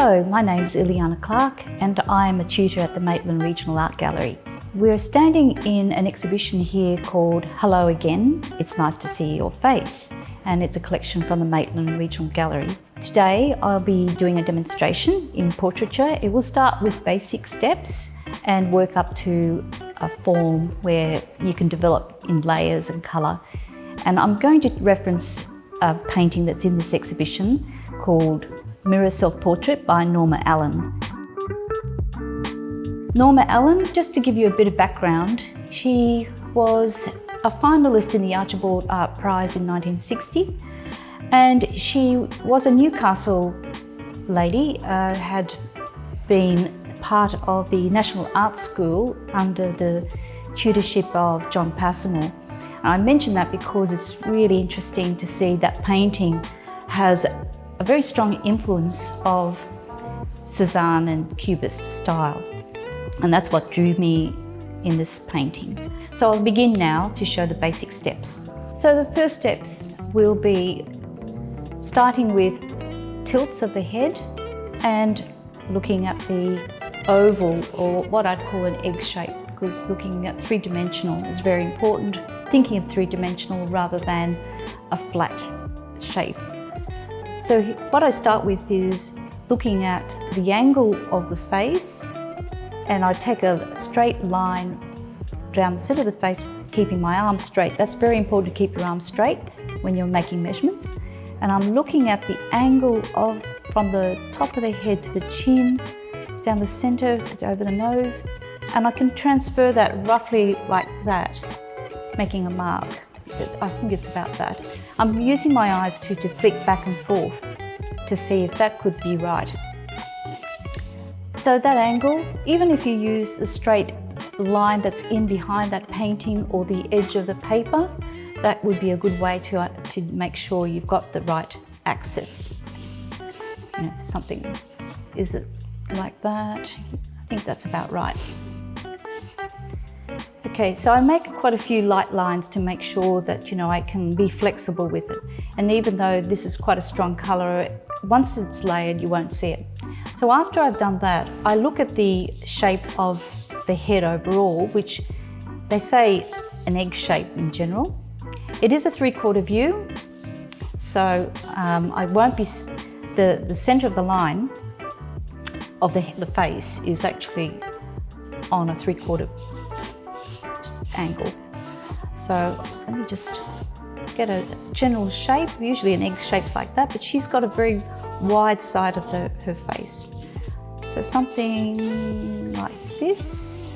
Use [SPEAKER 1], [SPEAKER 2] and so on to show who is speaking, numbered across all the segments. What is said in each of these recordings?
[SPEAKER 1] Hello, my name's Ileana Clark and I'm a tutor at the Maitland Regional Art Gallery. We're standing in an exhibition here called Hello Again, It's Nice to See Your Face, and it's a collection from the Maitland Regional Gallery. Today I'll be doing a demonstration in portraiture. It will start with basic steps and work up to a form where you can develop in layers and colour. And I'm going to reference a painting that's in this exhibition called Mirror Self-Portrait by Norma Allen. Norma Allen, just to give you a bit of background, she was a finalist in the Archibald Art Prize in 1960, and she was a Newcastle lady, had been part of the National Art School under the tutorship of John Passanel. I mention that because it's really interesting to see that painting has a very strong influence of Cézanne and Cubist style. And that's what drew me in this painting. So I'll begin now to show the basic steps. So the first steps will be starting with tilts of the head and looking at the oval, or what I'd call an egg shape, because looking at three-dimensional is very important. Thinking of three-dimensional rather than a flat shape. So what I start with is looking at the angle of the face, and I take a straight line down the centre of the face, keeping my arm straight. That's very important to keep your arm straight when you're making measurements. And I'm looking at the angle from the top of the head to the chin, down the centre, over the nose, and I can transfer that roughly like that, making a mark. I think it's about that. I'm using my eyes to flick back and forth to see if that could be right. So that angle, even if you use the straight line that's in behind that painting or the edge of the paper, that would be a good way to make sure you've got the right axis. You know, something, is it like that? I think that's about right. Okay, so I make quite a few light lines to make sure that, you know, I can be flexible with it. And even though this is quite a strong colour, once it's layered, you won't see it. So after I've done that, I look at the shape of the head overall, which they say an egg shape in general. It is a 3/4 view, so I won't be, the centre of the line of the face is actually on a 3/4 angle. So let me just get a general shape. Usually an egg shape's like that, but she's got a very wide side of her face. So something like this.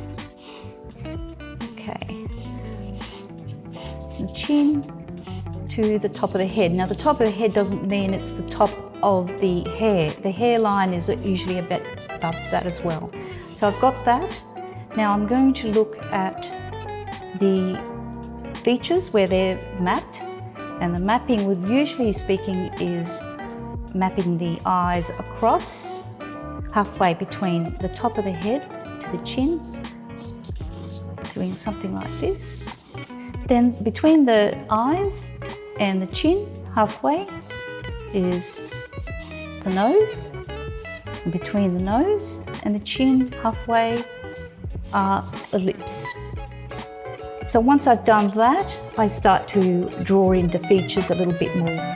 [SPEAKER 1] Okay. The chin to the top of the head. Now the top of the head doesn't mean it's the top of the hair. The hairline is usually a bit above that as well. So I've got that. Now I'm going to look at the features where they're mapped, and the mapping, would usually speaking, is mapping the eyes across halfway between the top of the head to the chin, doing something like this. Then between the eyes and the chin, halfway, is the nose. And between the nose and the chin, halfway, are the lips. So once I've done that, I start to draw in the features a little bit more.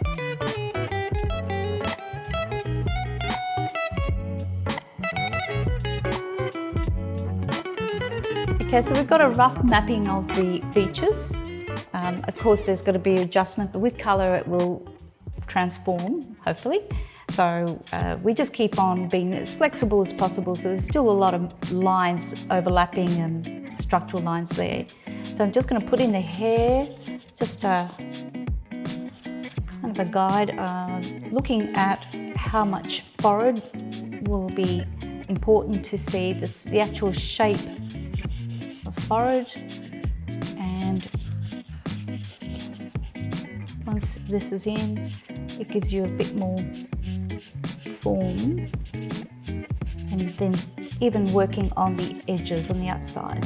[SPEAKER 1] Okay, so we've got a rough mapping of the features. Of course, there's got to be adjustment, but with colour it will transform, hopefully. So we just keep on being as flexible as possible, so there's still a lot of lines overlapping and structural lines there. So I'm just going to put in the hair, just kind of a guide, looking at how much forehead will be important to see the actual shape of forehead. And once this is in, it gives you a bit more form, and then even working on the edges on the outside.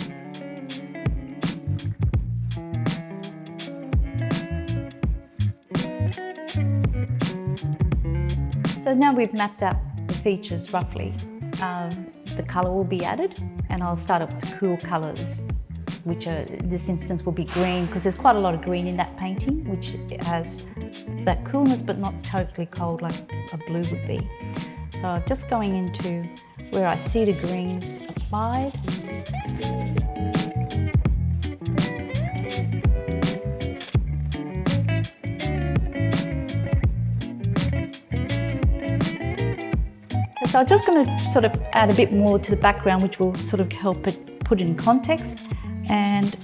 [SPEAKER 1] So now we've mapped out the features roughly. The colour will be added, and I'll start up with cool colours, which are, in this instance will be green, because there's quite a lot of green in that painting, which has that coolness but not totally cold like a blue would be. So I'm just going into where I see the greens applied. So I'm just going to sort of add a bit more to the background, which will sort of help it put it in context. And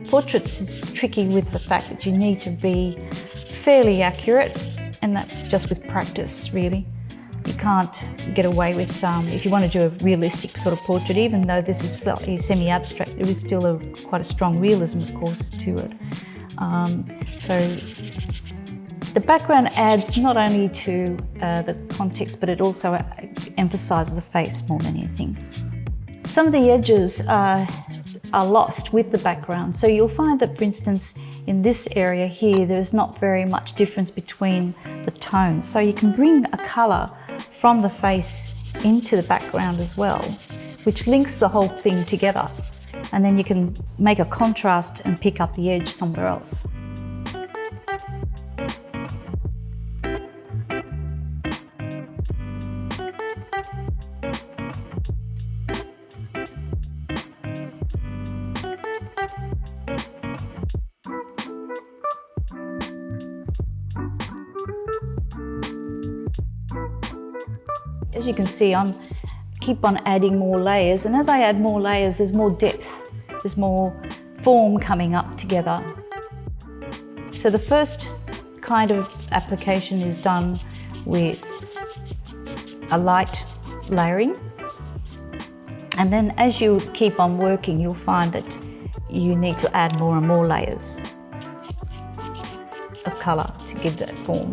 [SPEAKER 1] portraits is tricky with the fact that you need to be fairly accurate, and that's just with practice, really. You can't get away with, if you want to do a realistic sort of portrait, even though this is slightly semi-abstract, there is still quite a strong realism, of course, to it. So the background adds not only to the context, but it also emphasises the face more than anything. Some of the edges are lost with the background. So you'll find that, for instance, in this area here, there's not very much difference between the tones. So you can bring a colour from the face into the background as well, which links the whole thing together. And then you can make a contrast and pick up the edge somewhere else. As you can see, I keep on adding more layers, and as I add more layers, there's more depth, there's more form coming up together. So the first kind of application is done with a light layering, and then as you keep on working, you'll find that you need to add more and more layers of colour to give that form.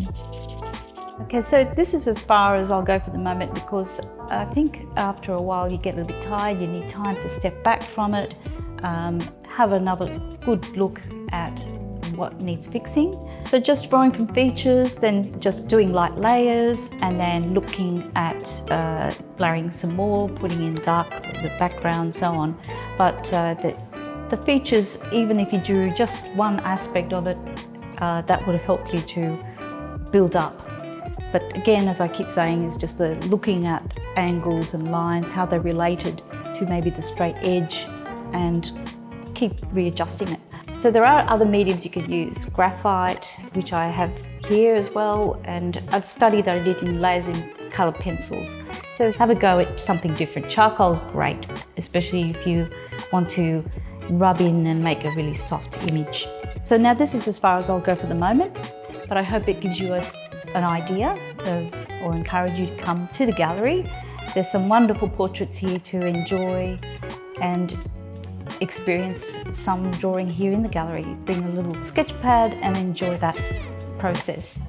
[SPEAKER 1] Okay, so this is as far as I'll go for the moment, because I think after a while you get a little bit tired, you need time to step back from it, have another good look at what needs fixing. So just drawing from features, then just doing light layers, and then looking at blurring some more, putting in dark, the background, so on. But the features, even if you drew just one aspect of it, that would help you to build up. But again, as I keep saying, is just the looking at angles and lines, how they're related to maybe the straight edge, and keep readjusting it. So there are other mediums you could use. Graphite, which I have here as well, and a study that I did in layers in coloured pencils. So have a go at something different. Charcoal's great, especially if you want to rub in and make a really soft image. So now this is as far as I'll go for the moment, but I hope it gives you an idea of, or encourage you to come to the gallery. There's some wonderful portraits here to enjoy and experience some drawing here in the gallery. Bring a little sketch pad and enjoy that process.